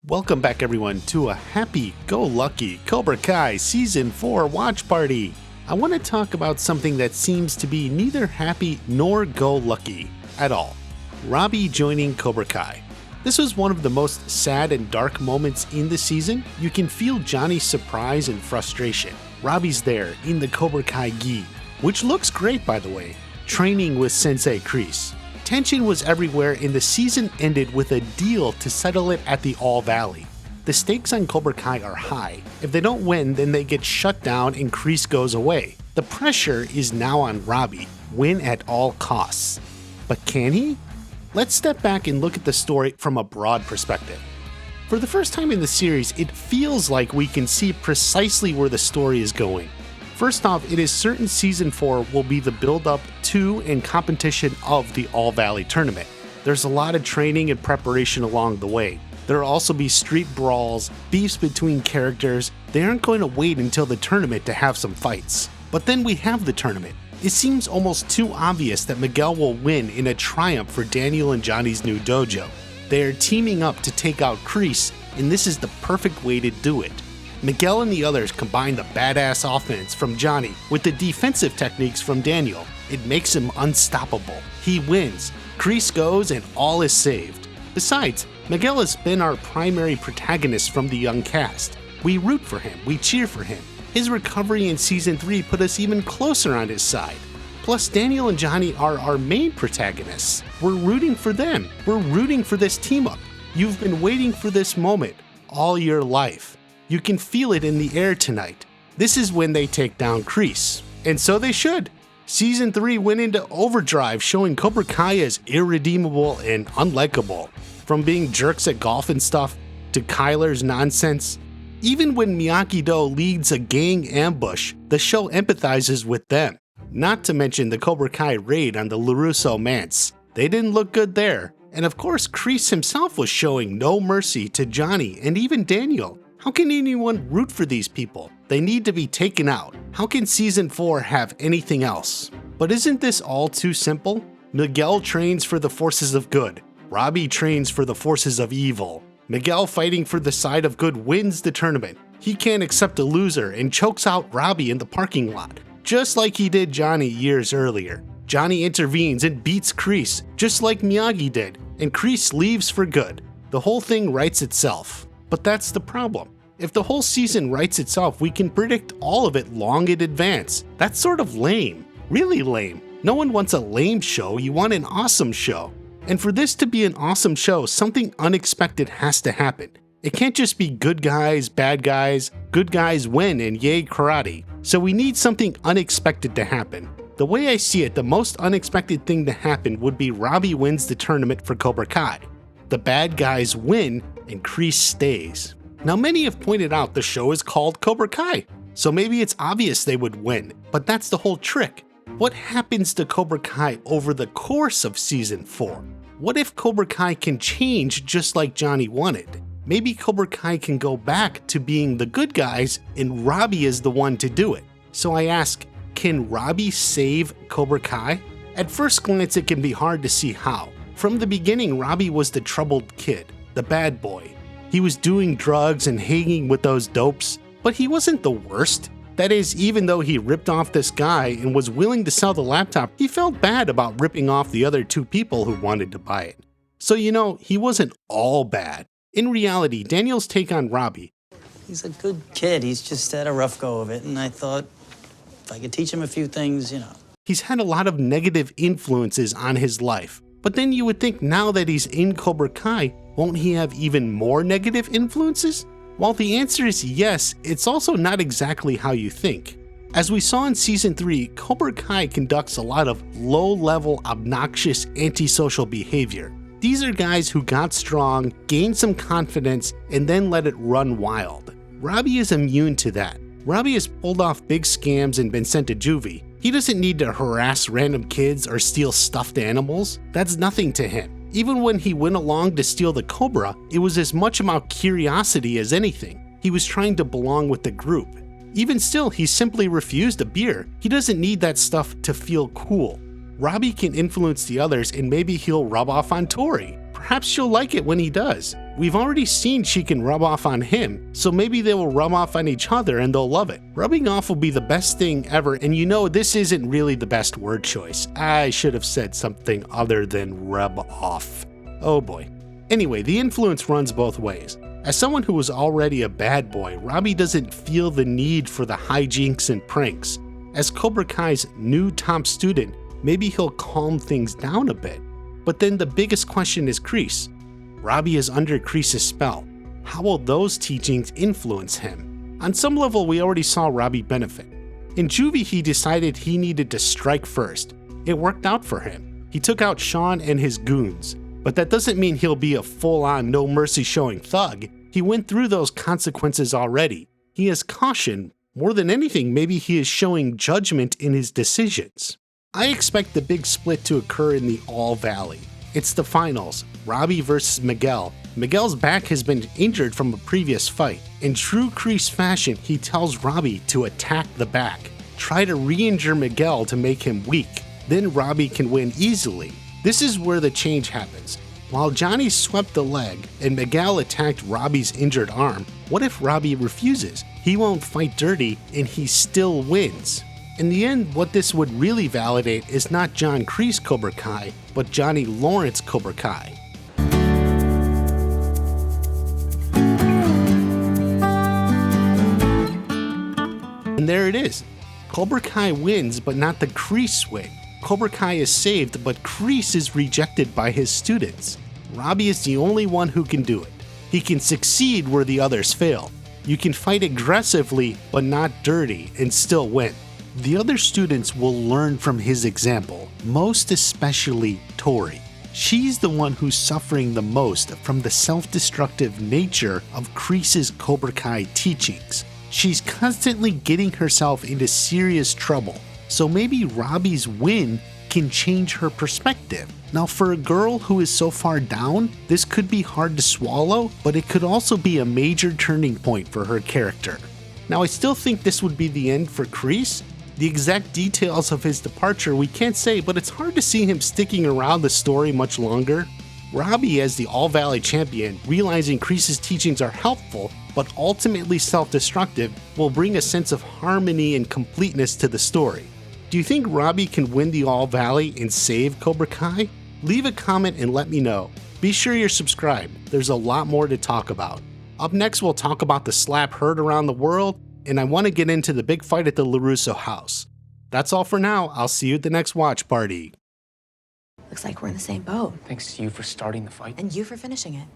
Welcome back everyone to a happy-go-lucky Cobra Kai Season 4 watch party. I want to talk about something that seems to be neither happy nor go-lucky at all. Robbie joining Cobra Kai. This was one of the most sad and dark moments in the season. You can feel Johnny's surprise and frustration. Robbie's there in the Cobra Kai gi, which looks great by the way, training with Sensei Kreese. Tension was everywhere and the season ended with a deal to settle it at the All Valley. The stakes on Cobra Kai are high. If they don't win, then they get shut down and Kreese goes away. The pressure is now on Robbie, win at all costs. But can he? Let's step back and look at the story from a broad perspective. For the first time in the series, it feels like we can see precisely where the story is going. First off, it is certain Season 4 will be the build-up to and competition of the All Valley tournament. There's a lot of training and preparation along the way. There will also be street brawls, beefs between characters. They aren't going to wait until the tournament to have some fights. But then we have the tournament. It seems almost too obvious that Miguel will win in a triumph for Daniel and Johnny's new dojo. They are teaming up to take out Kreese, and this is the perfect way to do it. Miguel and the others combine the badass offense from Johnny with the defensive techniques from Daniel. It makes him unstoppable. He wins, Kreese goes, and all is saved. Besides, Miguel has been our primary protagonist from the young cast. We root for him, we cheer for him. His recovery in Season 3 put us even closer on his side. Plus, Daniel and Johnny are our main protagonists. We're rooting for them. We're rooting for this team up. You've been waiting for this moment all your life. You can feel it in the air tonight. This is when they take down Kreese. And so they should. Season 3 went into overdrive, showing Cobra Kai as irredeemable and unlikable. From being jerks at golf and stuff, to Kyler's nonsense. Even when Miyagi-Do leads a gang ambush, the show empathizes with them. Not to mention the Cobra Kai raid on the LaRusso manse. They didn't look good there. And of course, Kreese himself was showing no mercy to Johnny and even Daniel. How can anyone root for these people? They need to be taken out. How can Season 4 have anything else? But isn't this all too simple? Miguel trains for the forces of good. Robbie trains for the forces of evil. Miguel, fighting for the side of good, wins the tournament. He can't accept a loser and chokes out Robbie in the parking lot, just like he did Johnny years earlier. Johnny intervenes and beats Kreese, just like Miyagi did, and Kreese leaves for good. The whole thing writes itself. But that's the problem. If the whole season writes itself, we can predict all of it long in advance. That's sort of lame. Really lame. No one wants a lame show, you want an awesome show. And for this to be an awesome show, something unexpected has to happen. It can't just be good guys win and yay karate. So we need something unexpected to happen. The way I see it, the most unexpected thing to happen would be Robbie wins the tournament for Cobra Kai. The bad guys win and Kreese stays. Now many have pointed out the show is called Cobra Kai, so maybe it's obvious they would win, but that's the whole trick. What happens to Cobra Kai over the course of Season 4? What if Cobra Kai can change just like Johnny wanted? Maybe Cobra Kai can go back to being the good guys and Robbie is the one to do it. So I ask, can Robbie save Cobra Kai? At first glance it can be hard to see how. From the beginning, Robbie was the troubled kid, the bad boy. He was doing drugs and hanging with those dopes, but he wasn't the worst. That is, even though he ripped off this guy and was willing to sell the laptop, he felt bad about ripping off the other two people who wanted to buy it. So he wasn't all bad. In reality, Daniel's take on Robbie. He's a good kid, he's just had a rough go of it, and I thought if I could teach him a few things, He's had a lot of negative influences on his life. But then you would think now that he's in Cobra Kai, won't he have even more negative influences? While the answer is yes, it's also not exactly how you think. As we saw in Season 3, Cobra Kai conducts a lot of low-level, obnoxious, antisocial behavior. These are guys who got strong, gained some confidence, and then let it run wild. Robbie is immune to that. Robbie has pulled off big scams and been sent to juvie. He doesn't need to harass random kids or steal stuffed animals. That's nothing to him. Even when he went along to steal the Cobra, it was as much about curiosity as anything. He was trying to belong with the group. Even still, he simply refused a beer. He doesn't need that stuff to feel cool. Robbie can influence the others and maybe he'll rub off on Tori. Perhaps she'll like it when he does. We've already seen she can rub off on him, so maybe they will rub off on each other and they'll love it. Rubbing off will be the best thing ever, and you know this isn't really the best word choice. I should have said something other than rub off. Oh boy. Anyway, the influence runs both ways. As someone who was already a bad boy, Robbie doesn't feel the need for the hijinks and pranks. As Cobra Kai's new top student, maybe he'll calm things down a bit. But then the biggest question is Kreese. Robbie is under Kreese's spell. How will those teachings influence him? On some level, we already saw Robbie benefit. In juvie, he decided he needed to strike first. It worked out for him. He took out Sean and his goons. But that doesn't mean he'll be a full-on no mercy showing thug. He went through those consequences already. He has caution. More than anything, maybe he is showing judgment in his decisions. I expect the big split to occur in the All Valley. It's the finals, Robbie versus Miguel. Miguel's back has been injured from a previous fight. In true Kreese fashion, he tells Robbie to attack the back. Try to re-injure Miguel to make him weak. Then Robbie can win easily. This is where the change happens. While Johnny swept the leg and Miguel attacked Robbie's injured arm, what if Robbie refuses? He won't fight dirty and he still wins. In the end, what this would really validate is not John Kreese Cobra Kai, but Johnny Lawrence Cobra Kai. And there it is. Cobra Kai wins, but not the Kreese way. Cobra Kai is saved, but Kreese is rejected by his students. Robbie is the only one who can do it. He can succeed where the others fail. You can fight aggressively, but not dirty, and still win. The other students will learn from his example, most especially Tori. She's the one who's suffering the most from the self-destructive nature of Kreese's Cobra Kai teachings. She's constantly getting herself into serious trouble, so maybe Robbie's win can change her perspective. Now, for a girl who is so far down, this could be hard to swallow, but it could also be a major turning point for her character. Now, I still think this would be the end for Kreese. The exact details of his departure we can't say, but it's hard to see him sticking around the story much longer. Robbie, as the All Valley champion, realizing Kreese's teachings are helpful, but ultimately self-destructive, will bring a sense of harmony and completeness to the story. Do you think Robbie can win the All Valley and save Cobra Kai? Leave a comment and let me know. Be sure you're subscribed, there's a lot more to talk about. Up next, we'll talk about the slap heard around the world, and I want to get into the big fight at the LaRusso house. That's all for now. I'll see you at the next watch party. Looks like we're in the same boat. Thanks to you for starting the fight. And you for finishing it.